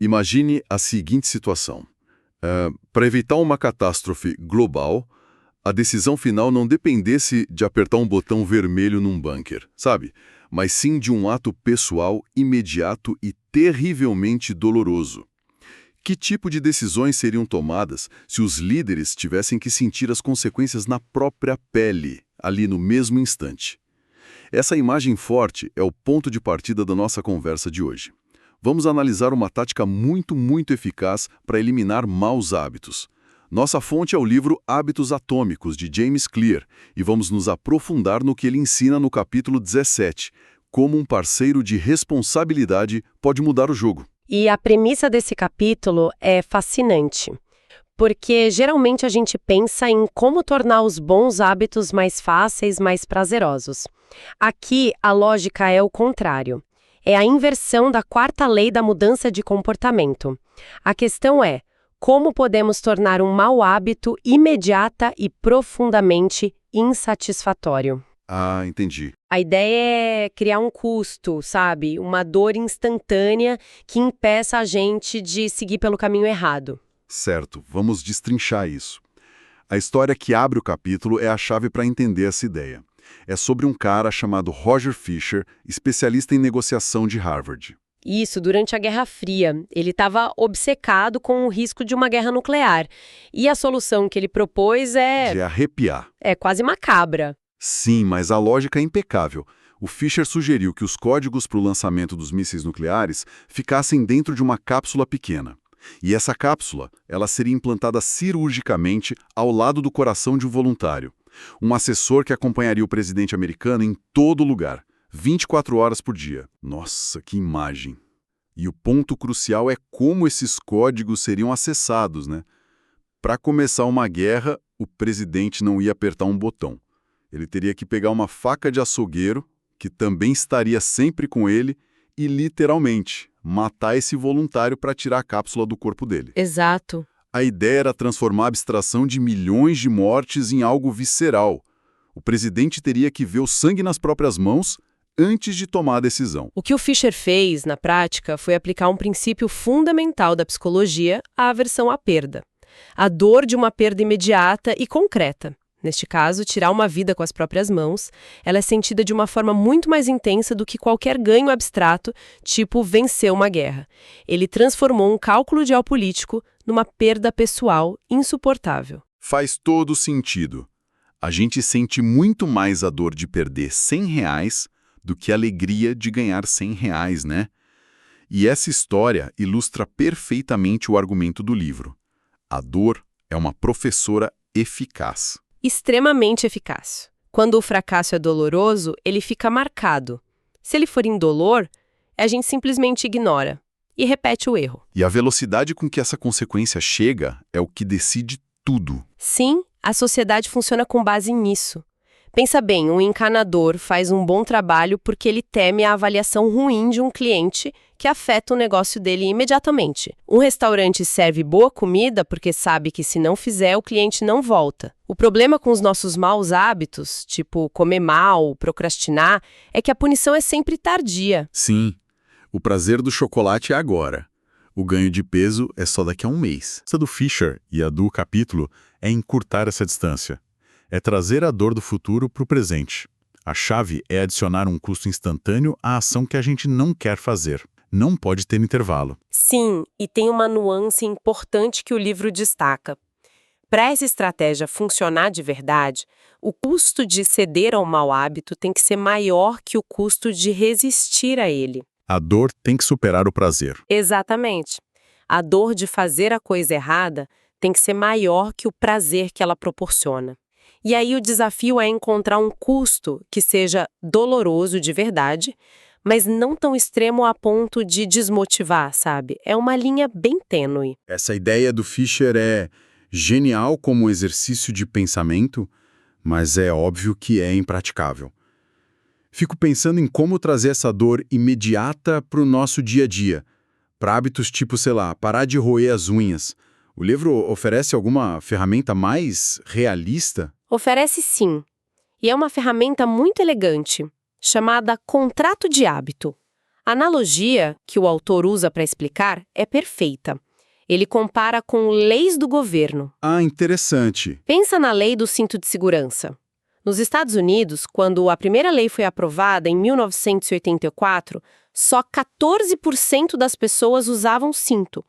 Imagine a seguinte situação. Para evitar uma catástrofe global, a decisão final não dependesse de apertar um botão vermelho num bunker, sabe? Mas sim de um ato pessoal, imediato e terrivelmente doloroso. Que tipo de decisões seriam tomadas se os líderes tivessem que sentir as consequências na própria pele, ali no mesmo instante? Essa imagem forte é o ponto de partida da nossa conversa de hoje. Vamos analisar uma tática muito eficaz para eliminar maus hábitos. Nossa fonte é o livro Hábitos Atômicos, de James Clear, e vamos nos aprofundar no que ele ensina no capítulo 17, como um parceiro de responsabilidade pode mudar o jogo. E a premissa desse capítulo é fascinante, porque geralmente a gente pensa em como tornar os bons hábitos mais fáceis, mais prazerosos. Aqui, a lógica é o contrário. É a inversão da quarta lei da mudança de comportamento. A questão é, como podemos tornar um mau hábito imediata e profundamente insatisfatório? Ah, entendi. A ideia é criar um custo, sabe? Uma dor instantânea que impeça a gente de seguir pelo caminho errado. Certo, vamos destrinchar isso. A história que abre o capítulo é a chave para entender essa ideia. É sobre um cara chamado Roger Fisher, especialista em negociação de Harvard. Isso, durante a Guerra Fria. Ele estava obcecado com o risco de uma guerra nuclear. E a solução que ele propôs De arrepiar. é quase macabra. Sim, mas a lógica é impecável. O Fisher sugeriu que os códigos para o lançamento dos mísseis nucleares ficassem dentro de uma cápsula pequena. E essa cápsula, ela seria implantada cirurgicamente ao lado do coração de um voluntário. Um assessor que acompanharia o presidente americano em todo lugar, 24 horas por dia. Nossa, que imagem! E o ponto crucial é como esses códigos seriam acessados, né? Para começar uma guerra, o presidente não ia apertar um botão. Ele teria que pegar uma faca de açougueiro, que também estaria sempre com ele, e literalmente matar esse voluntário para tirar a cápsula do corpo dele. Exato. A ideia era transformar a abstração de milhões de mortes em algo visceral. O presidente teria que ver o sangue nas próprias mãos antes de tomar a decisão. O que o Fisher fez, na prática, foi aplicar um princípio fundamental da psicologia à aversão à perda. A dor de uma perda imediata e concreta. Neste caso, tirar uma vida com as próprias mãos, ela é sentida de uma forma muito mais intensa do que qualquer ganho abstrato, tipo vencer uma guerra. Ele transformou um cálculo geopolítico numa perda pessoal insuportável. Faz todo sentido. A gente sente muito mais a dor de perder R$100 do que a alegria de ganhar R$100, né? E essa história ilustra perfeitamente o argumento do livro. A dor é uma professora eficaz. Extremamente eficaz. Quando o fracasso é doloroso, ele fica marcado. Se ele for indolor, a gente simplesmente ignora e repete o erro. E a velocidade com que essa consequência chega é o que decide tudo. Sim, a sociedade funciona com base nisso. Pensa bem, um encanador faz um bom trabalho porque ele teme a avaliação ruim de um cliente que afeta o negócio dele imediatamente. Um restaurante serve boa comida porque sabe que se não fizer, o cliente não volta. O problema com os nossos maus hábitos, tipo comer mal, procrastinar, é que a punição é sempre tardia. Sim, o prazer do chocolate é agora. O ganho de peso é só daqui a um mês. Essa do Fisher e a do capítulo é encurtar essa distância. É trazer a dor do futuro para o presente. A chave é adicionar um custo instantâneo à ação que a gente não quer fazer. Não pode ter intervalo. Sim, e tem uma nuance importante que o livro destaca. Para essa estratégia funcionar de verdade, o custo de ceder ao mau hábito tem que ser maior que o custo de resistir a ele. A dor tem que superar o prazer. Exatamente. A dor de fazer a coisa errada tem que ser maior que o prazer que ela proporciona. E aí o desafio é encontrar um custo que seja doloroso de verdade, mas não tão extremo a ponto de desmotivar, sabe? É uma linha bem tênue. Essa ideia do Fisher é genial como exercício de pensamento, mas é óbvio que é impraticável. Fico pensando em como trazer essa dor imediata para o nosso dia a dia, para hábitos tipo, sei lá, parar de roer as unhas. O livro oferece alguma ferramenta mais realista? Oferece sim. E é uma ferramenta muito elegante, chamada contrato de hábito. A analogia que o autor usa para explicar é perfeita. Ele compara com leis do governo. Ah, interessante. Pensa na lei do cinto de segurança. Nos Estados Unidos, quando a primeira lei foi aprovada em 1984, só 14% das pessoas usavam cinto.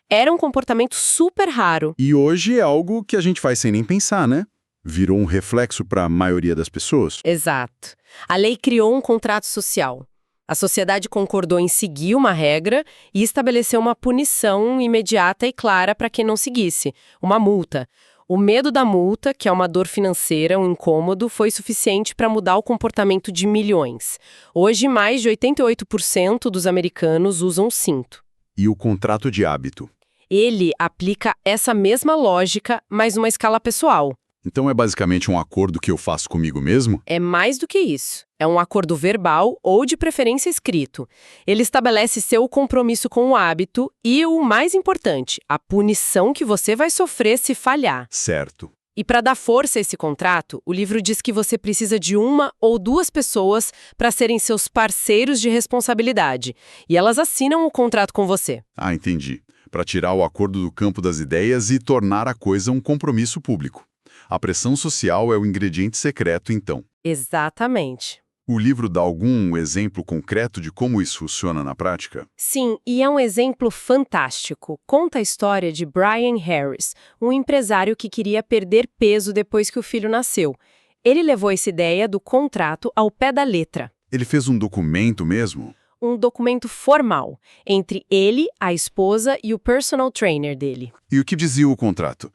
Era um comportamento super raro. E hoje é algo que a gente faz sem nem pensar, né? Virou um reflexo para a maioria das pessoas. Exato. A lei criou um contrato social. A sociedade concordou em seguir uma regra e estabeleceu uma punição imediata e clara para quem não seguisse, uma multa. O medo da multa, que é uma dor financeira, um incômodo, foi suficiente para mudar o comportamento de milhões. Hoje, mais de 88% dos americanos usam cinto. E o contrato de hábito? Ele aplica essa mesma lógica, mas numa escala pessoal. Então é basicamente um acordo que eu faço comigo mesmo? É mais do que isso. É um acordo verbal ou de preferência escrito. Ele estabelece seu compromisso com o hábito e, o mais importante, a punição que você vai sofrer se falhar. Certo. E para dar força a esse contrato, o livro diz que você precisa de 1 ou 2 pessoas para serem seus parceiros de responsabilidade. E elas assinam o contrato com você. Ah, entendi. Para tirar o acordo do campo das ideias e tornar a coisa um compromisso público. A pressão social é o ingrediente secreto, então. Exatamente. O livro dá algum exemplo concreto de como isso funciona na prática? Sim, e é um exemplo fantástico. Conta a história de Brian Harris, um empresário que queria perder peso depois que o filho nasceu. Ele levou essa ideia do contrato ao pé da letra. Ele fez um documento mesmo? Um documento formal, entre ele, a esposa e o personal trainer dele. E o que dizia o contrato?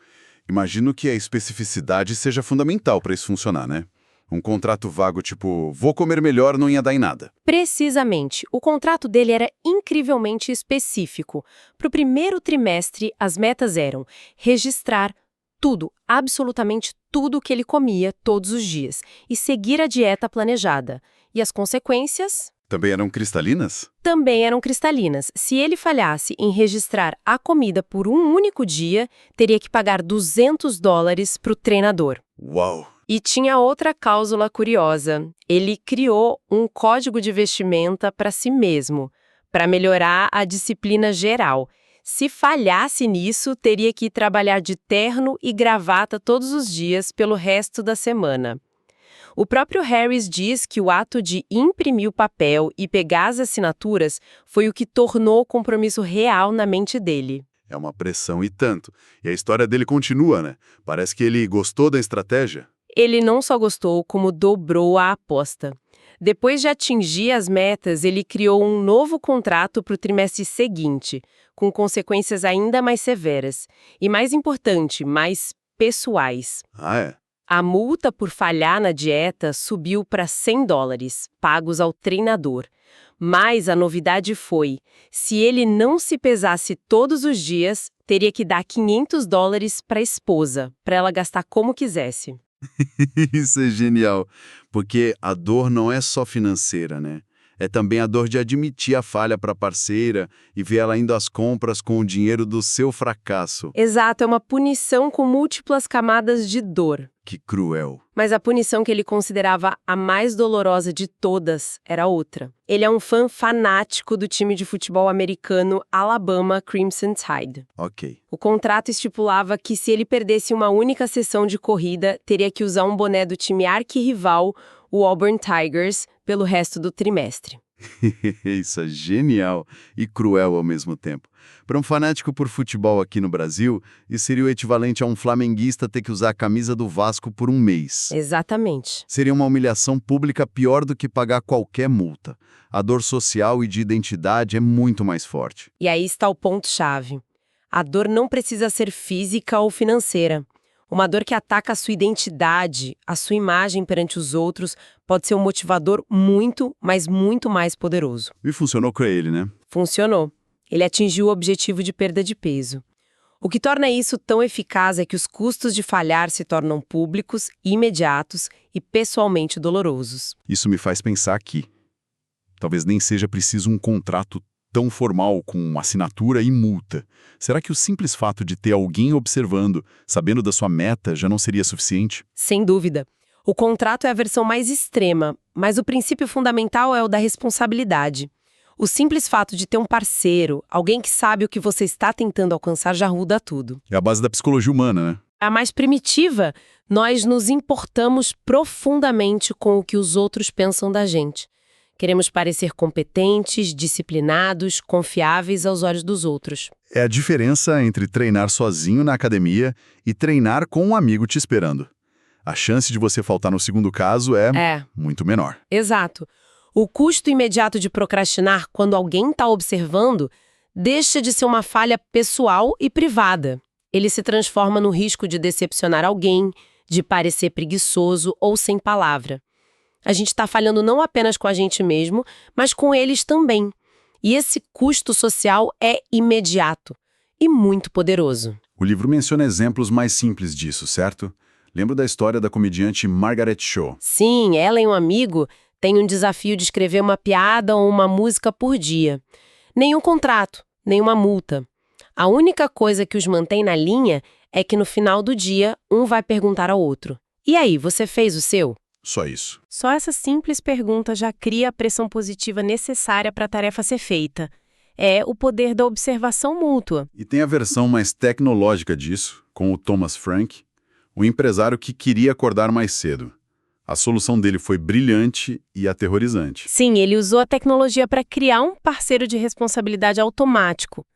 Imagino que a especificidade seja fundamental para isso funcionar, né? Um contrato vago tipo, vou comer melhor não ia dar em nada. Precisamente. O contrato dele era incrivelmente específico. Para o primeiro trimestre, as metas eram registrar tudo, absolutamente tudo que ele comia todos os dias e seguir a dieta planejada. E as consequências? Também eram cristalinas? Também eram cristalinas. Se ele falhasse em registrar a comida por um único dia, teria que pagar $200 para o treinador. Uau! E tinha outra cláusula curiosa. Ele criou um código de vestimenta para si mesmo, para melhorar a disciplina geral. Se falhasse nisso, teria que ir trabalhar de terno e gravata todos os dias pelo resto da semana. O próprio Harris diz que o ato de imprimir o papel e pegar as assinaturas foi o que tornou o compromisso real na mente dele. É uma pressão e tanto. E a história dele continua, né? Parece que ele gostou da estratégia. Ele não só gostou, como dobrou a aposta. Depois de atingir as metas, ele criou um novo contrato para o trimestre seguinte, com consequências ainda mais severas. E mais importante, mais pessoais. Ah, é? A multa por falhar na dieta subiu para $100, pagos ao treinador. Mas a novidade foi, se ele não se pesasse todos os dias, teria que dar $500 para a esposa, para ela gastar como quisesse. Isso é genial, porque a dor não é só financeira, né? É também a dor de admitir a falha para a parceira e ver ela indo às compras com o dinheiro do seu fracasso. Exato, é uma punição com múltiplas camadas de dor. Que cruel. Mas a punição que ele considerava a mais dolorosa de todas era outra. Ele é um fã fanático do time de futebol americano Alabama Crimson Tide. Ok. O contrato estipulava que se ele perdesse uma única sessão de corrida, teria que usar um boné do time arquirrival, o Auburn Tigers, pelo resto do trimestre. Isso é genial e cruel ao mesmo tempo. Para um fanático por futebol aqui no Brasil, isso seria o equivalente a um flamenguista ter que usar a camisa do Vasco por um mês. Exatamente. Seria uma humilhação pública pior do que pagar qualquer multa. A dor social e de identidade é muito mais forte. E aí está o ponto-chave. A dor não precisa ser física ou financeira. Uma dor que ataca a sua identidade, a sua imagem perante os outros, pode ser um motivador muito, mas muito mais poderoso. E funcionou com ele, né? Funcionou. Ele atingiu o objetivo de perda de peso. O que torna isso tão eficaz é que os custos de falhar se tornam públicos, imediatos e pessoalmente dolorosos. Isso me faz pensar aqui. Talvez nem seja preciso um contrato tão formal, com assinatura e multa. Será que o simples fato de ter alguém observando, sabendo da sua meta, já não seria suficiente? Sem dúvida. O contrato é a versão mais extrema, mas o princípio fundamental é o da responsabilidade. O simples fato de ter um parceiro, alguém que sabe o que você está tentando alcançar, já muda tudo. É a base da psicologia humana, né? A mais primitiva, nós nos importamos profundamente com o que os outros pensam da gente. Queremos parecer competentes, disciplinados, confiáveis aos olhos dos outros. É a diferença entre treinar sozinho na academia e treinar com um amigo te esperando. A chance de você faltar no segundo caso é muito menor. Exato. O custo imediato de procrastinar quando alguém está observando deixa de ser uma falha pessoal e privada. Ele se transforma no risco de decepcionar alguém, de parecer preguiçoso ou sem palavra. A gente está falhando não apenas com a gente mesmo, mas com eles também. E esse custo social é imediato e muito poderoso. O livro menciona exemplos mais simples disso, certo? Lembro da história da comediante Margaret Cho. Sim, ela e um amigo têm um desafio de escrever uma piada ou uma música por dia. Nenhum contrato, nenhuma multa. A única coisa que os mantém na linha é que no final do dia, um vai perguntar ao outro: "E aí, você fez o seu?" Só isso. Só essa simples pergunta já cria a pressão positiva necessária para a tarefa ser feita. É o poder da observação mútua. E tem a versão mais tecnológica disso, com o Thomas Frank, o empresário que queria acordar mais cedo. A solução dele foi brilhante e aterrorizante. Sim, ele usou a tecnologia para criar um parceiro de responsabilidade automático.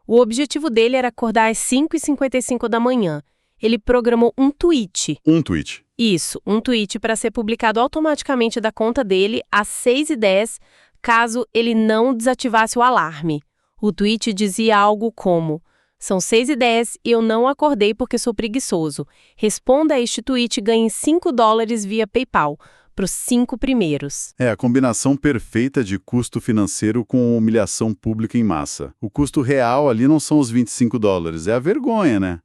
O objetivo dele era acordar às 5h55 da manhã. Ele programou um tweet. Um tweet. Isso, um tweet para ser publicado automaticamente da conta dele às 6h10, caso ele não desativasse o alarme. O tweet dizia algo como: "São 6h10 e eu não acordei porque sou preguiçoso. Responda a este tweet e ganhe $5 via PayPal, para os 5 primeiros." É a combinação perfeita de custo financeiro com humilhação pública em massa. O custo real ali não são os $25, é a vergonha, né?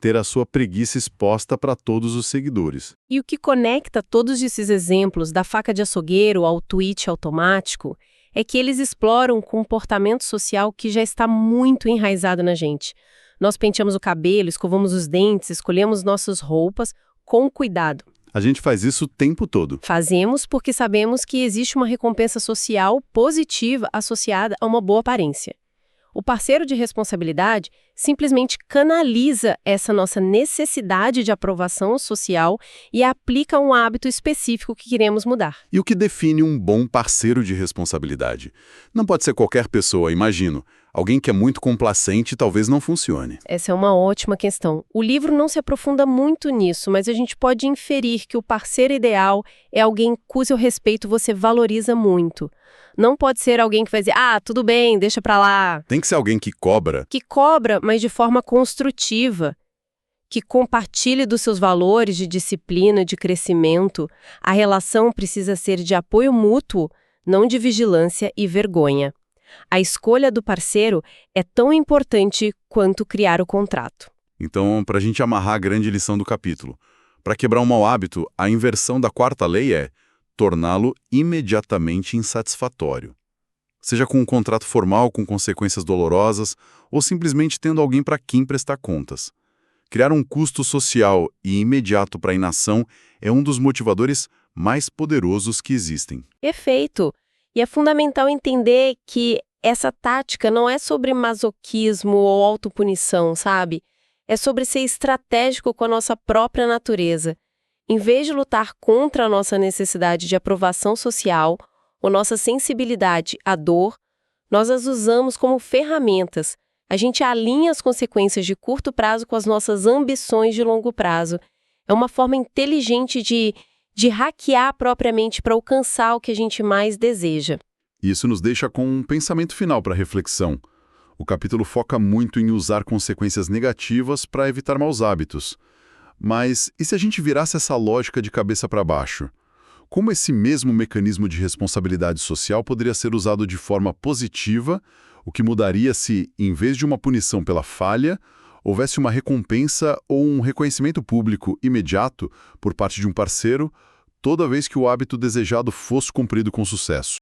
Ter a sua preguiça exposta para todos os seguidores. E o que conecta todos esses exemplos, da faca de açougueiro ao tweet automático, é que eles exploram um comportamento social que já está muito enraizado na gente. Nós penteamos o cabelo, escovamos os dentes, escolhemos nossas roupas com cuidado. A gente faz isso o tempo todo. Fazemos porque sabemos que existe uma recompensa social positiva associada a uma boa aparência. O parceiro de responsabilidade simplesmente canaliza essa nossa necessidade de aprovação social e aplica um hábito específico que queremos mudar. E o que define um bom parceiro de responsabilidade? Não pode ser qualquer pessoa, imagino. Alguém que é muito complacente talvez não funcione. Essa é uma ótima questão. O livro não se aprofunda muito nisso, mas a gente pode inferir que o parceiro ideal é alguém cujo respeito você valoriza muito. Não pode ser alguém que vai dizer: "Ah, tudo bem, deixa pra lá." Tem que ser alguém que cobra. Que cobra, mas de forma construtiva. Que compartilhe dos seus valores de disciplina, de crescimento. A relação precisa ser de apoio mútuo, não de vigilância e vergonha. A escolha do parceiro é tão importante quanto criar o contrato. Então, para a gente amarrar a grande lição do capítulo, para quebrar um mau hábito, a inversão da quarta lei é torná-lo imediatamente insatisfatório. Seja com um contrato formal com consequências dolorosas ou simplesmente tendo alguém para quem prestar contas. Criar um custo social e imediato para a inação é um dos motivadores mais poderosos que existem. Perfeito! E é fundamental entender que essa tática não é sobre masoquismo ou autopunição, sabe? É sobre ser estratégico com a nossa própria natureza. Em vez de lutar contra a nossa necessidade de aprovação social ou nossa sensibilidade à dor, nós as usamos como ferramentas. A gente alinha as consequências de curto prazo com as nossas ambições de longo prazo. É uma forma inteligente de hackear propriamente para alcançar o que a gente mais deseja. Isso nos deixa com um pensamento final para reflexão. O capítulo foca muito em usar consequências negativas para evitar maus hábitos. Mas e se a gente virasse essa lógica de cabeça para baixo? Como esse mesmo mecanismo de responsabilidade social poderia ser usado de forma positiva, o que mudaria se, em vez de uma punição pela falha, houvesse uma recompensa ou um reconhecimento público imediato por parte de um parceiro toda vez que o hábito desejado fosse cumprido com sucesso?